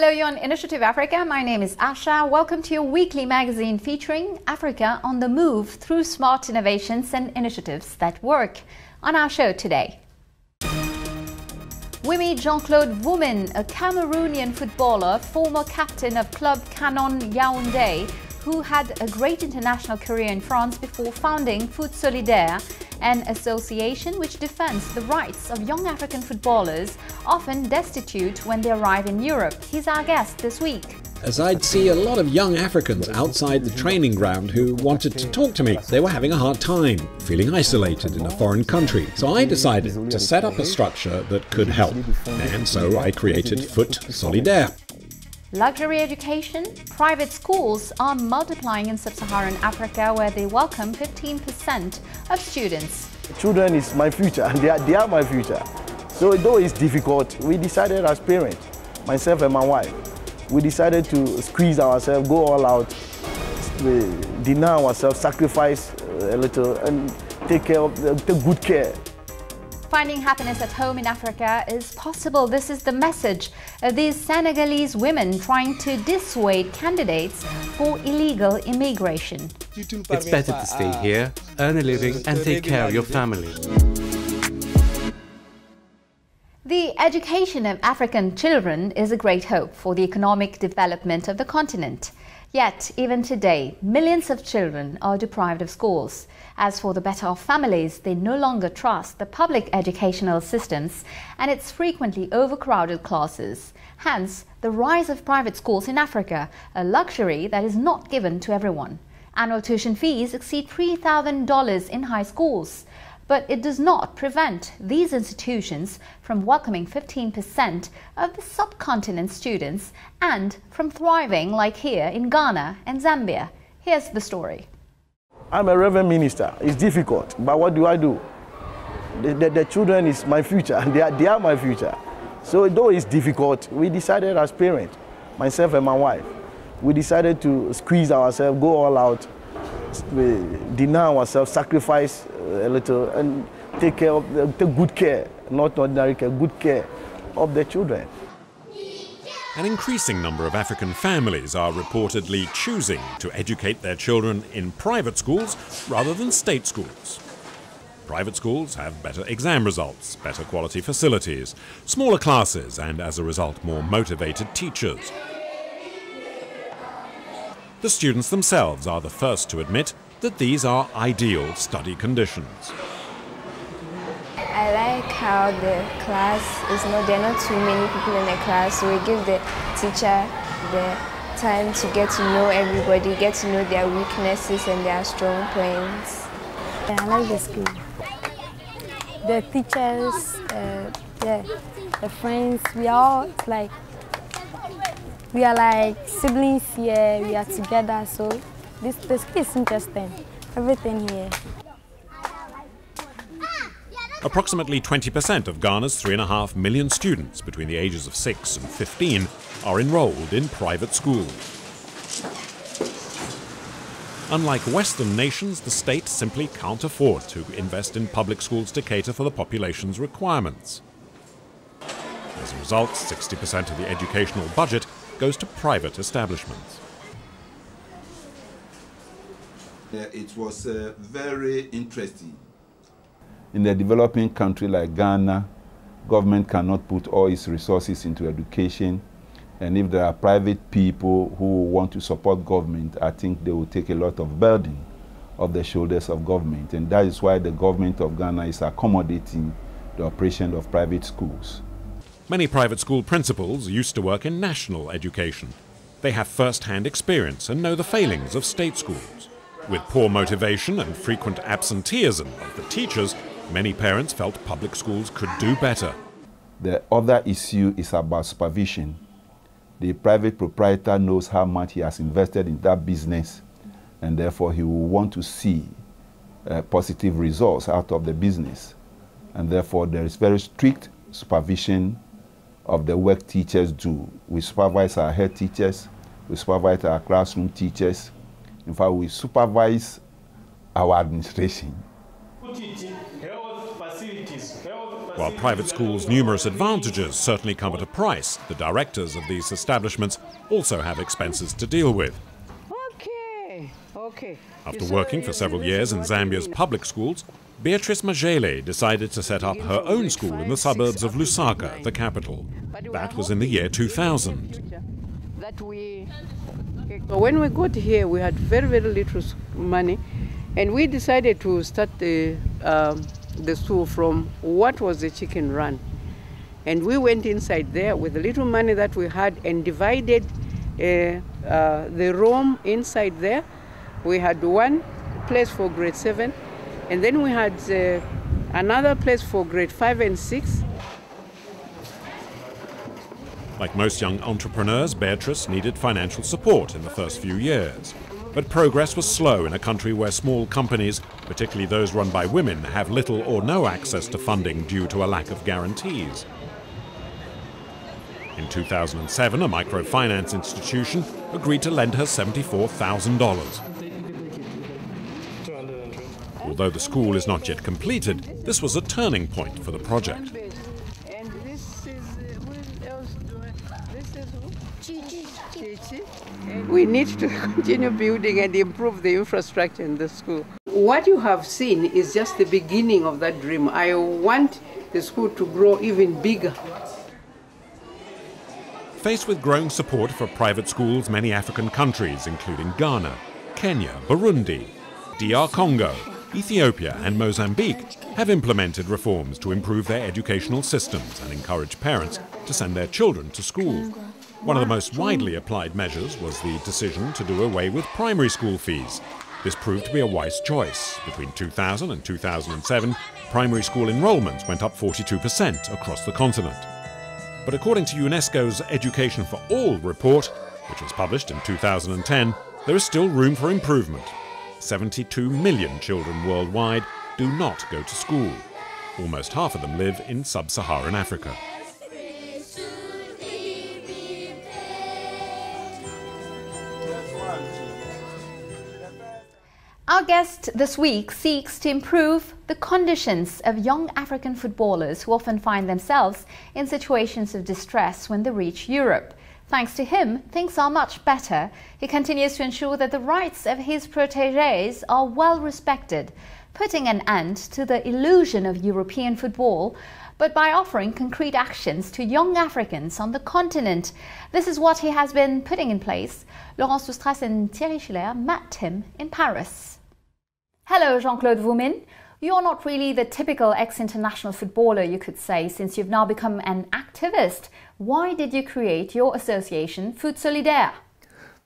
Hello, you're on Initiative Africa. My name is Asha. Welcome to your weekly magazine featuring Africa on the move through smart innovations and initiatives that work. On our show today, Mbvoumin, a Cameroonian footballer, former captain of Club Canon Yaoundé, who had a great international career in France before founding Solidaire, an association which defends the rights of young African footballers, often destitute when they arrive in Europe. He's our guest this week. As I'd see a lot of young Africans outside the training ground who wanted to talk to me. They were having a hard time, feeling isolated in a foreign country. So I decided to set up a structure that could help. And so I created Foot Solidaire. Luxury education? Private schools are multiplying in sub-Saharan Africa, where they welcome 15% of students. Children is my future, and they are my future. So though it's difficult, we decided as parents, myself and my wife, we decided to squeeze ourselves, go all out, deny ourselves, sacrifice a little, and take good care. Finding happiness at home in Africa is possible. This is the message of these Senegalese women trying to dissuade candidates for illegal immigration. It's better to stay here, earn a living and take care of your family. The education of African children is a great hope for the economic development of the continent. Yet, even today, millions of children are deprived of schools. As for the better-off families, they no longer trust the public educational systems and its frequently overcrowded classes. Hence, the rise of private schools in Africa, a luxury that is not given to everyone. Annual tuition fees exceed $3,000 in high schools. But it does not prevent these institutions from welcoming 15% of the subcontinent students and from thriving like here in Ghana and Zambia. Here's the story. I'm a reverend minister. It's difficult, but what do I do? The children is my future, and they are my future. So though it's difficult, we decided as parents, myself and my wife, we decided to squeeze ourselves, go all out, deny ourselves, sacrifice a little, and take good care, not ordinary care, good care of the children. An increasing number of African families are reportedly choosing to educate their children in private schools rather than state schools. Private schools have better exam results, better quality facilities, smaller classes, and as a result, more motivated teachers. The students themselves are the first to admit that these are ideal study conditions. I like how the class is there are not too many people in the class, so we give the teacher the time to get to know everybody, get to know their weaknesses and their strong points. I like the school. The teachers, the friends, we are like siblings here, we are together, so the school is interesting, everything here. Approximately 20% of Ghana's 3.5 million students between the ages of 6 and 15 are enrolled in private schools. Unlike Western nations, the state simply can't afford to invest in public schools to cater for the population's requirements. As a result, 60% of the educational budget goes to private establishments. It was very interesting. In a developing country like Ghana, government cannot put all its resources into education. And if there are private people who want to support government, I think they will take a lot of burden off the shoulders of government. And that is why the government of Ghana is accommodating the operation of private schools. Many private school principals used to work in national education. They have first-hand experience and know the failings of state schools. With poor motivation and frequent absenteeism of the teachers, many parents felt public schools could do better. The other issue is about supervision. The private proprietor knows how much he has invested in that business, and therefore he will want to see positive results out of the business. And therefore there is very strict supervision of the work teachers do. We supervise our head teachers, we supervise our classroom teachers. In fact, we supervise our administration. While private schools' numerous advantages certainly come at a price, the directors of these establishments also have expenses to deal with. After working for several years in Zambia's public schools, Beatrice Majele decided to set up her own school in the suburbs of Lusaka, the capital. That was in the year 2000. When we got here, we had very, very little money, and we decided to start the school from what was the chicken run. And we went inside there with the little money that we had and divided the room inside there. We had one place for grade 7, and then we had another place for grade 5 and 6. Like most young entrepreneurs, Beatrice needed financial support in the first few years. But progress was slow in a country where small companies, particularly those run by women, have little or no access to funding due to a lack of guarantees. In 2007, a microfinance institution agreed to lend her $74,000. Although the school is not yet completed, this was a turning point for the project. We need to continue building and improve the infrastructure in the school. What you have seen is just the beginning of that dream. I want the school to grow even bigger. Faced with growing support for private schools, many African countries, including Ghana, Kenya, Burundi, DR Congo, Ethiopia and Mozambique, have implemented reforms to improve their educational systems and encourage parents to send their children to school. One of the most widely applied measures was the decision to do away with primary school fees. This proved to be a wise choice. Between 2000 and 2007, primary school enrollments went up 42% across the continent. But according to Unesco's Education for All report, which was published in 2010, there is still room for improvement. 72 million children worldwide do not go to school. Almost half of them live in sub-Saharan Africa. Our guest this week seeks to improve the conditions of young African footballers who often find themselves in situations of distress when they reach Europe. Thanks to him, things are much better. He continues to ensure that the rights of his protégés are well respected, putting an end to the illusion of European football, but by offering concrete actions to young Africans on the continent. This is what he has been putting in place. Laurence Doustras and Thierry Schiller met him in Paris. Hello, Jean-Claude Mbvoumin. You're not really the typical ex-international footballer, you could say, since you've now become an activist. Why did you create your association, Foot Solidaire?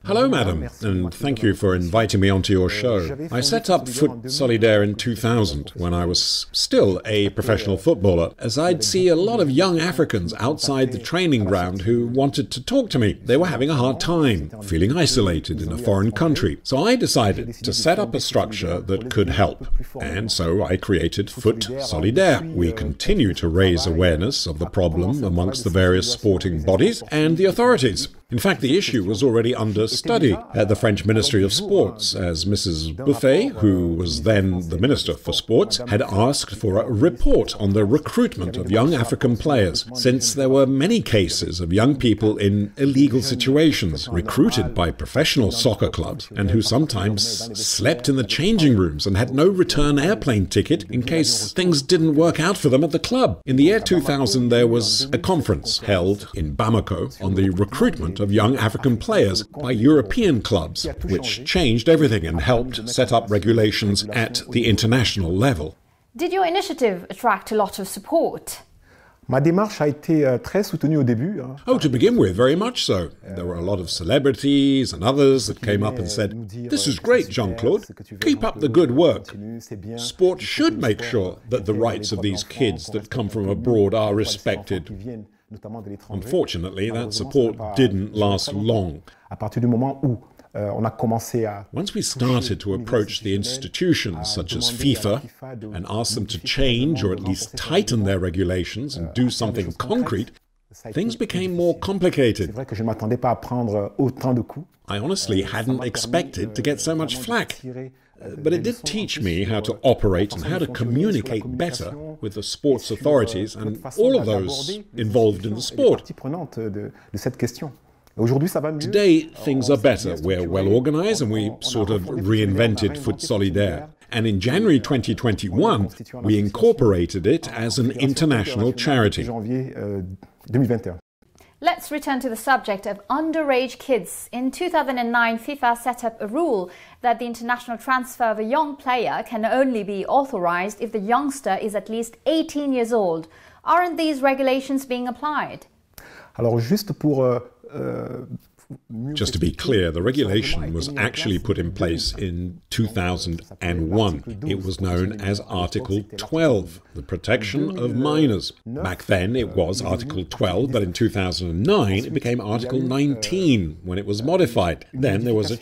Hello, madam, and thank you for inviting me onto your show. I set up Foot Solidaire in 2000, when I was still a professional footballer, as I'd see a lot of young Africans outside the training ground who wanted to talk to me. They were having a hard time, feeling isolated in a foreign country. So I decided to set up a structure that could help. And so I created Foot Solidaire. We continue to raise awareness of the problem amongst the various sporting bodies and the authorities. In fact, the issue was already under study at the French Ministry of Sports, as Mrs. Buffet, who was then the Minister for Sports, had asked for a report on the recruitment of young African players, since there were many cases of young people in illegal situations, recruited by professional soccer clubs, and who sometimes slept in the changing rooms and had no return airplane ticket in case things didn't work out for them at the club. In the year 2000, there was a conference held in Bamako on the recruitment of young African players by European clubs, which changed everything and helped set up regulations at the international level. Did your initiative attract a lot of support? Ma démarche a été très soutenue au début. Oh, to begin with, very much so. There were a lot of celebrities and others that came up and said, "This is great, Jean-Claude. Keep up the good work. Sport should make sure that the rights of these kids that come from abroad are respected." Unfortunately, that support didn't last long. Once we started to approach the institutions such as FIFA and ask them to change or at least tighten their regulations and do something concrete, things became more complicated. I honestly hadn't expected to get so much flack. But it did teach me how to operate and how to communicate better with the sports authorities and all of those involved in the sport. Today, things are better. We're well organized and we sort of reinvented Solidaire. And in January 2021, we incorporated it as an international charity. Let's return to the subject of underage kids. In 2009, FIFA set up a rule that the international transfer of a young player can only be authorized if the youngster is at least 18 years old. Aren't these regulations being applied? Just to be clear, the regulation was actually put in place in 2001. It was known as Article 12, the protection of minors. Back then it was Article 12, but in 2009 it became Article 19 when it was modified. Then there was a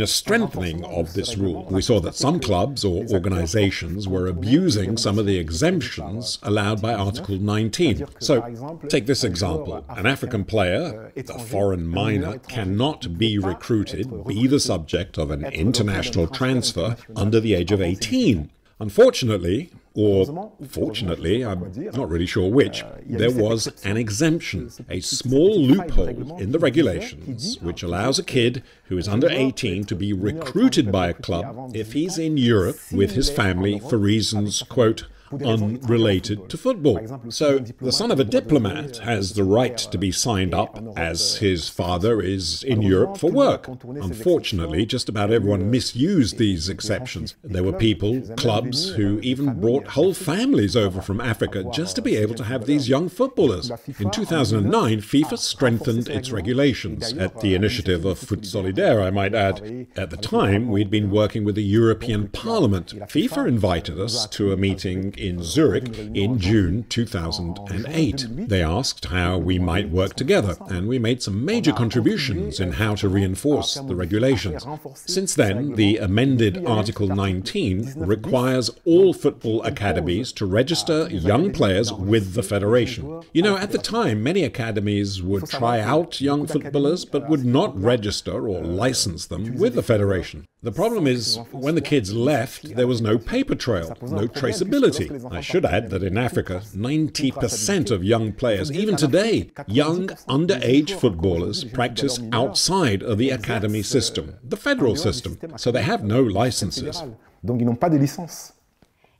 strengthening of this rule. We saw that some clubs or organizations were abusing some of the exemptions allowed by Article 19. So, take this example. An African player, a foreign minor, cannot be recruited, be the subject of an international transfer under the age of 18. Unfortunately, or fortunately, I'm not really sure which, there was an exemption, a small loophole in the regulations which allows a kid who is under 18 to be recruited by a club if he's in Europe with his family for reasons, quote, unrelated to football. So the son of a diplomat has the right to be signed up as his father is in Europe for work. Unfortunately, just about everyone misused these exceptions. There were people, clubs, who even brought whole families over from Africa just to be able to have these young footballers. In 2009, FIFA strengthened its regulations, at the initiative of Solidaire, I might add. At the time, we'd been working with the European Parliament. FIFA invited us to a meeting in Zurich in June 2008. They asked how we might work together, and we made some major contributions in how to reinforce the regulations. Since then, the amended Article 19 requires all football academies to register young players with the federation. You know, at the time, many academies would try out young footballers, but would not register or license them with the federation. The problem is, when the kids left, there was no paper trail, no traceability. I should add that in Africa, 90% of young players, even today, young underage footballers, practice outside of the academy system, the federal system, so they have no licenses.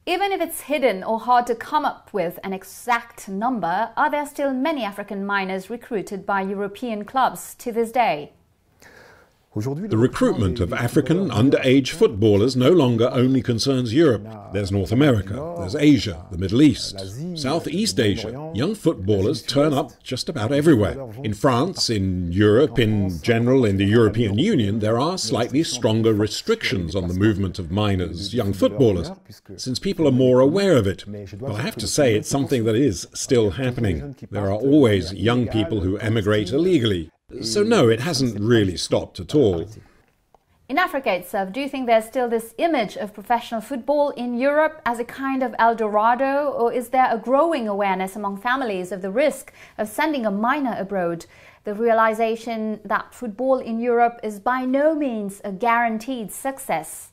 Even if it's hidden or hard to come up with an exact number, are there still many African minors recruited by European clubs to this day? The recruitment of African underage footballers no longer only concerns Europe. There's North America, there's Asia, the Middle East, Southeast Asia. Young footballers turn up just about everywhere. In France, in Europe, in general, in the European Union, there are slightly stronger restrictions on the movement of minors, young footballers, since people are more aware of it. But I have to say it's something that is still happening. There are always young people who emigrate illegally. So no, it hasn't really stopped at all. In Africa itself, do you think there's still this image of professional football in Europe as a kind of El Dorado, or is there a growing awareness among families of the risk of sending a minor abroad? The realization that football in Europe is by no means a guaranteed success.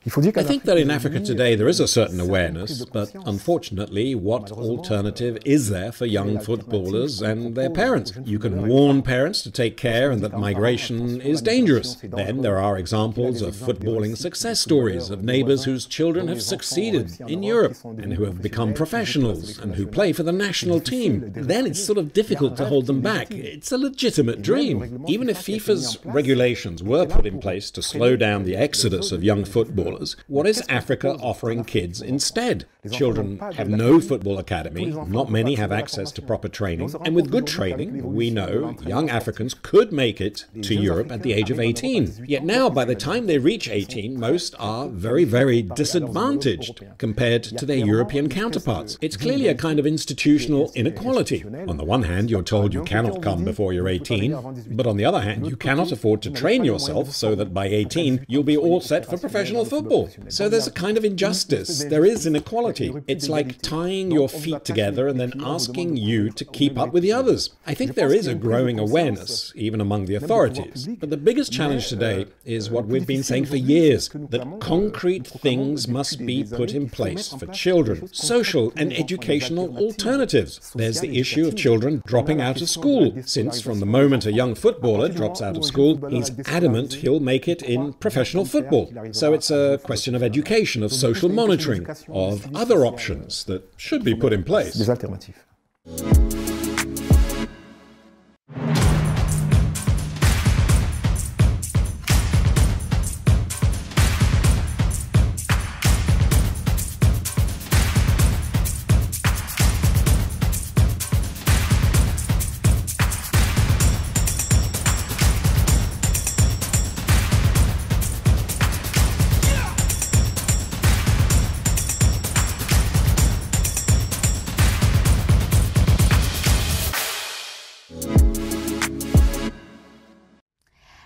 I think that in Africa today there is a certain awareness, but unfortunately, what alternative is there for young footballers and their parents? You can warn parents to take care and that migration is dangerous. Then there are examples of footballing success stories of neighbors whose children have succeeded in Europe and who have become professionals and who play for the national team. Then it's sort of difficult to hold them back. It's a legitimate dream. Even if FIFA's regulations were put in place to slow down the exodus of young footballers, what is Africa offering kids instead? Children have no football academy, not many have access to proper training, and with good training, we know young Africans could make it to Europe at the age of 18. Yet now, by the time they reach 18, most are very, very disadvantaged compared to their European counterparts. It's clearly a kind of institutional inequality. On the one hand, you're told you cannot come before you're 18, but on the other hand, you cannot afford to train yourself so that by 18, you'll be all set for professional football. football. So there's a kind of injustice. There is inequality. It's like tying your feet together and then asking you to keep up with the others. I think there is a growing awareness, even among the authorities. But the biggest challenge today is what we've been saying for years, that concrete things must be put in place for children, social and educational alternatives. There's the issue of children dropping out of school, since from the moment a young footballer drops out of school, he's adamant he'll make it in professional football. So it's a question of education, of social monitoring, of other options that should be put in place. Des alternatives.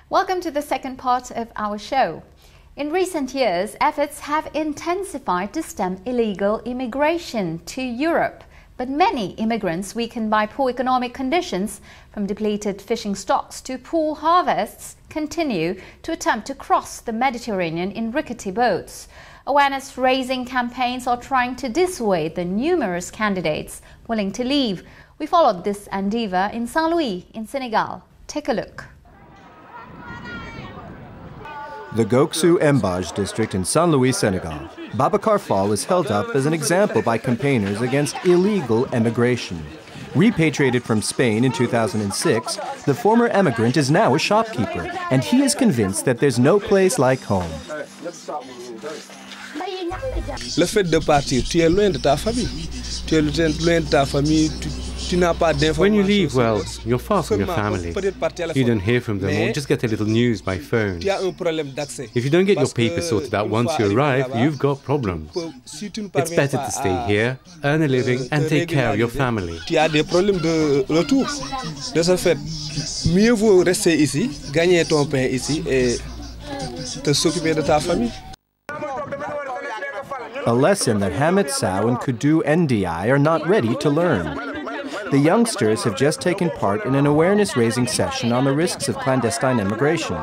Welcome to the second part of our show. In recent years, efforts have intensified to stem illegal immigration to Europe. But many immigrants, weakened by poor economic conditions, from depleted fishing stocks to poor harvests, continue to attempt to cross the Mediterranean in rickety boats. Awareness-raising campaigns are trying to dissuade the numerous candidates willing to leave. We followed this endeavour in Saint-Louis, in Senegal. Take a look. The Goksou Embage district in Saint Louis, Senegal. Babacar Fall is held up as an example by campaigners against illegal emigration. Repatriated from Spain in 2006, the former emigrant is now a shopkeeper, and he is convinced that there's no place like home. Le fait de partir, tu es loin de ta famille. Tu es loin de ta famille. When you leave, well, you're far from your family. You don't hear from them or just get a little news by phone. If you don't get your papers sorted out once you arrive, you've got problems. It's better to stay here, earn a living and take care of your family. Tu as des problèmes de retour. De ce fait, mieux vaut rester ici, gagner ton pain ici et te s'occuper de ta famille. A lesson that Hamid Sow and Kudu Ndi are not ready to learn. The youngsters have just taken part in an awareness-raising session on the risks of clandestine immigration.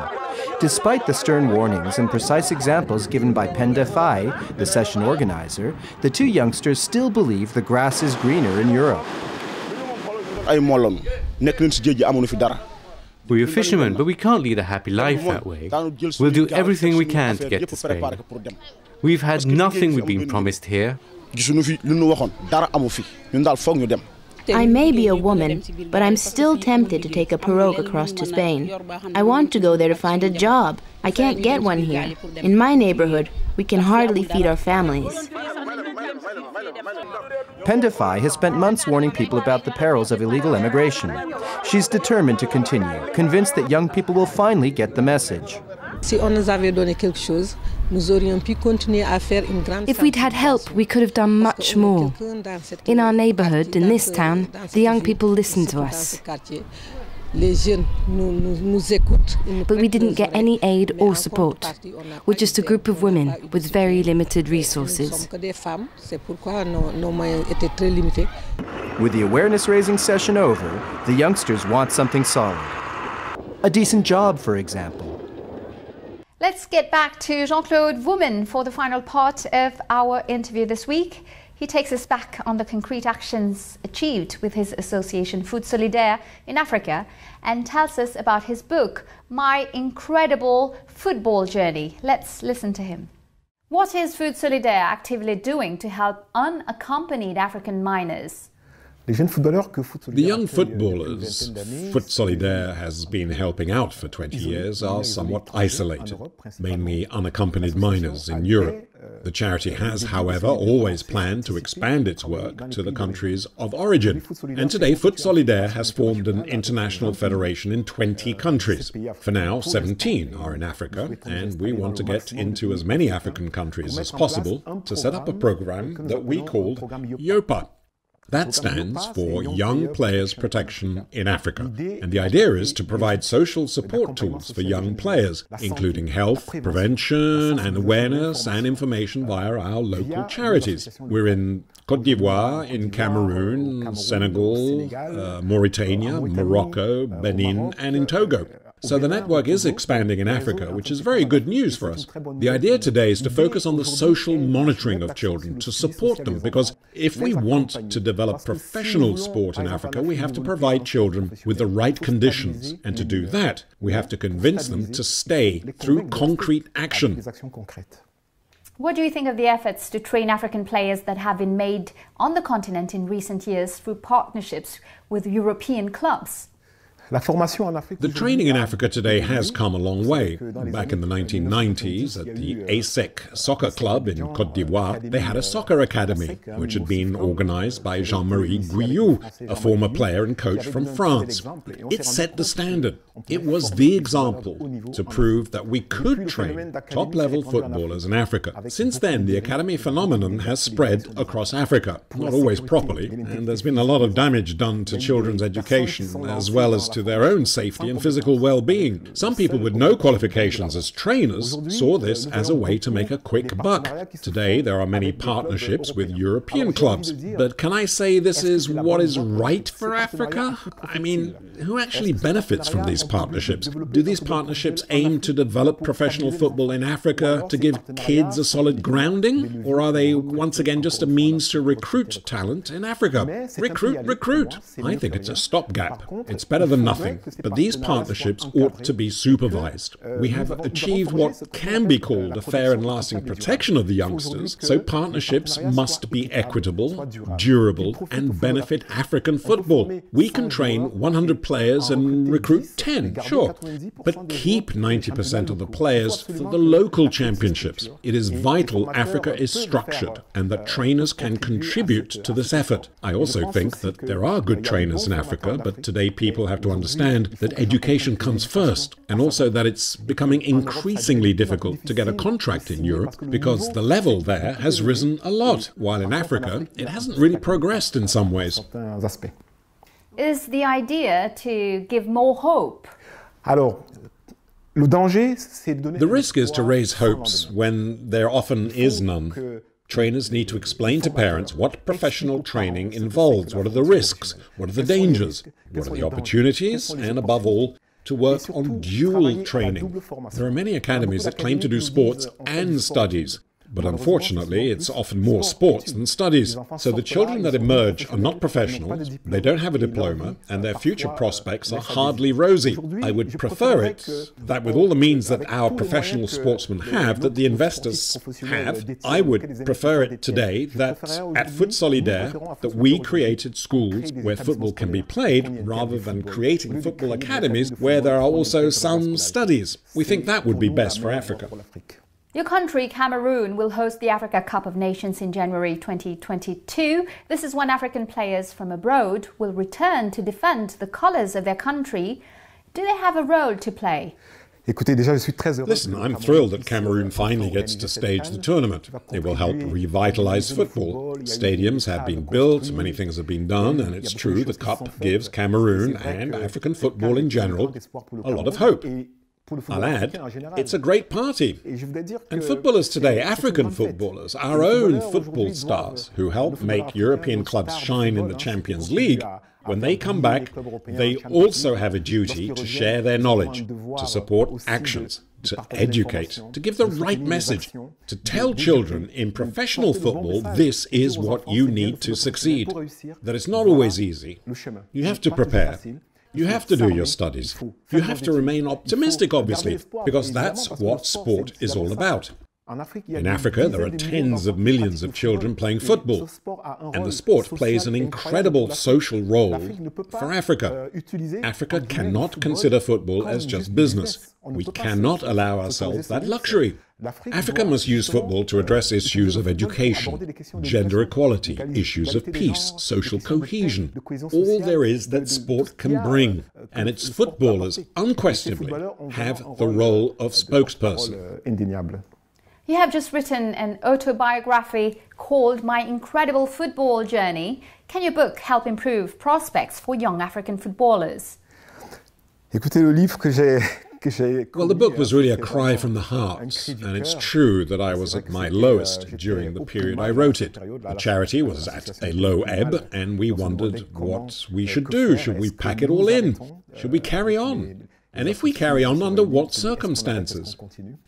Despite the stern warnings and precise examples given by Mbvoumin, the session organizer, the two youngsters still believe the grass is greener in Europe. We're fishermen, but we can't lead a happy life that way. We'll do everything we can to get to Spain. We've had nothing we've been promised here. I may be a woman, but I'm still tempted to take a pirogue across to Spain. I want to go there to find a job. I can't get one here. In my neighborhood, we can hardly feed our families. Mbvoumin has spent months warning people about the perils of illegal immigration. She's determined to continue, convinced that young people will finally get the message. If we'd had help, we could have done much more. In our neighborhood, in this town, the young people listened to us. But we didn't get any aid or support. We're just a group of women with very limited resources. With the awareness-raising session over, the youngsters want something solid. A decent job, for example. Let's get back to Jean-Claude Mbvoumin for the final part of our interview this week. He takes us back on the concrete actions achieved with his association Food Solidaire in Africa and tells us about his book, My Incredible Football Journey. Let's listen to him. What is Food Solidaire actively doing to help unaccompanied African minors? The young footballers Foot Solidaire has been helping out for 20 years are somewhat isolated, mainly unaccompanied minors in Europe. The charity has, however, always planned to expand its work to the countries of origin. And today, Foot Solidaire has formed an international federation in 20 countries. For now, 17 are in Africa, and we want to get into as many African countries as possible to set up a program that we called YOPA. That stands for Young Players Protection in Africa. And the idea is to provide social support tools for young players, including health, prevention and awareness and information via our local charities. We're in Côte d'Ivoire, in Cameroon, Senegal, Mauritania, Morocco, Benin and in Togo. So the network is expanding in Africa, which is very good news for us. The idea today is to focus on the social monitoring of children, to support them, because if we want to develop professional sport in Africa, we have to provide children with the right conditions. And to do that, we have to convince them to stay through concrete action. What do you think of the efforts to train African players that have been made on the continent in recent years through partnerships with European clubs? The training in Africa today has come a long way. Back in the 1990s, at the ASEC Soccer Club in Côte d'Ivoire, they had a soccer academy, which had been organized by Jean-Marie Guyou, a former player and coach from France. It set the standard. It was the example to prove that we could train top-level footballers in Africa. Since then, the academy phenomenon has spread across Africa, not always properly, and there's been a lot of damage done to children's education, as well as to their own safety and physical well-being. Some people with no qualifications as trainers saw this as a way to make a quick buck. Today, there are many partnerships with European clubs. But can I say this is what is right for Africa? I mean, who actually benefits from these partnerships? Do these partnerships aim to develop professional football in Africa, to give kids a solid grounding? Or are they once again just a means to recruit talent in Africa? Recruit. I think it's a stopgap. It's better than nothing, but these partnerships ought to be supervised. We have achieved what can be called a fair and lasting protection of the youngsters, so partnerships must be equitable, durable, and benefit African football. We can train 100 players and recruit 10, sure, but keep 90% of the players for the local championships. It is vital Africa is structured and that trainers can contribute to this effort. I also think that there are good trainers in Africa, but today people have to understand that education comes first, and also that it's becoming increasingly difficult to get a contract in Europe because the level there has risen a lot, while in Africa it hasn't really progressed in some ways. Is the idea to give more hope? The risk is to raise hopes when there often is none. Trainers need to explain to parents what professional training involves, what are the risks, what are the dangers, what are the opportunities, and above all, to work on dual training. There are many academies that claim to do sports and studies, but unfortunately it's often more sports than studies. So the children that emerge are not professionals, they don't have a diploma, and their future prospects are hardly rosy. I would prefer it that with all the means that our professional sportsmen have, that the investors have, I would prefer it today that at Solidaire that we created schools where football can be played, rather than creating football academies where there are also some studies. We think that would be best for Africa. Your country, Cameroon, will host the Africa Cup of Nations in January 2022. This is when African players from abroad will return to defend the colours of their country. Do they have a role to play? Listen, I'm thrilled that Cameroon finally gets to stage the tournament. It will help revitalise football. Stadiums have been built, many things have been done, and it's true the Cup gives Cameroon and African football in general a lot of hope. I'll add, it's a great party. And footballers today, African footballers, our own football stars, who help make European clubs shine in the Champions League, when they come back, they also have a duty to share their knowledge, to support actions, to educate, to give the right message, to tell children in professional football this is what you need to succeed. That it's not always easy. You have to prepare. You have to do your studies. You have to remain optimistic, obviously, because that's what sport is all about. In Africa, there are tens of millions of children playing football, and the sport plays an incredible social role for Africa. Africa cannot consider football as just business. We cannot allow ourselves that luxury. Africa must use football to address issues of education, gender equality, issues of peace, social cohesion, all there is that sport can bring. And its footballers, unquestionably, have the role of spokesperson. You have just written an autobiography called My Incredible Football Journey. Can your book help improve prospects for young African footballers? Écoutez, le livre que j'ai... Well, the book was really a cry from the heart, and it's true that I was at my lowest during the period I wrote it. The charity was at a low ebb, and we wondered what we should do. Should we pack it all in? Should we carry on? And if we carry on, under what circumstances?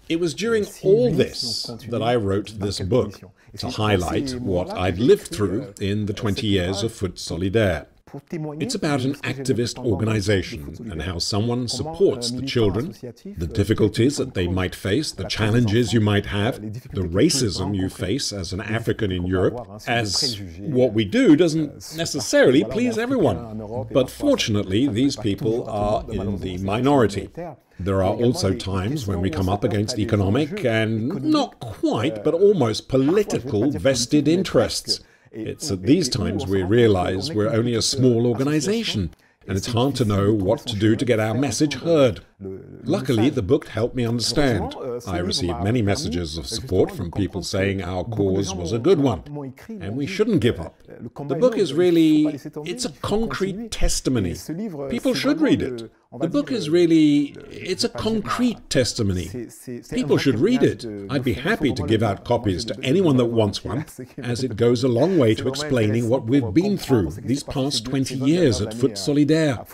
It was during all this that I wrote this book, to highlight what I'd lived through in the 20 years of Foot Solidaire. It's about an activist organization and how someone supports the children, the difficulties that they might face, the challenges you might have, the racism you face as an African in Europe, as what we do doesn't necessarily please everyone. But fortunately, these people are in the minority. There are also times when we come up against economic and not quite, but almost political vested interests. It's at these times we realize we're only a small organization, and it's hard to know what to do to get our message heard. Luckily, the book helped me understand. I received many messages of support from people saying our cause was a good one, and we shouldn't give up. The book is really, it's a concrete testimony. People should read it. The book is really, it's a concrete testimony. People should read it. I'd be happy to give out copies to anyone that wants one, as it goes a long way to explaining what we've been through these past 20 years at Foot Solidaire.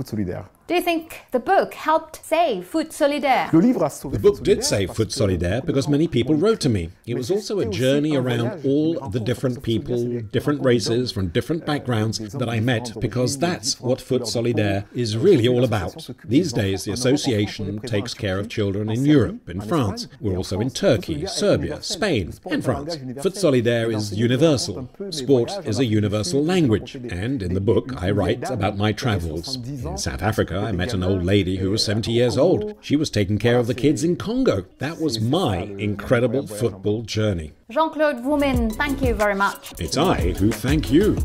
Do you think the book helped save Foot Solidaire? The book did save Foot Solidaire because many people wrote to me. It was also a journey around all the different people, different races, from different backgrounds that I met, because that's what Foot Solidaire is really all about. These days, the association takes care of children in Europe, in France. We're also in Turkey, Serbia, Spain, and France. Foot Solidaire is universal. Sport is a universal language. And in the book, I write about my travels. In South Africa, I met an old lady who was 70 years old. She was taking care of the kids in Congo. That was my incredible football journey. Jean-Claude Mbvoumin, thank you very much. It's I who thank you.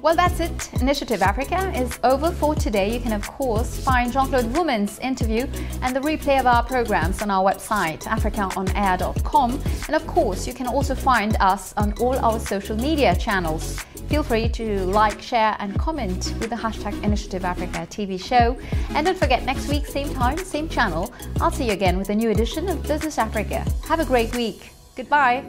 Well, that's it. Initiative Africa is over for today. You can, of course, find Jean-Claude Mbvoumin's interview and the replay of our programs on our website, africaonair.com. And, of course, you can also find us on all our social media channels. Feel free to like, share and comment with the hashtag Initiative Africa TV show. And don't forget, next week, same time, same channel, I'll see you again with a new edition of Business Africa. Have a great week. Goodbye.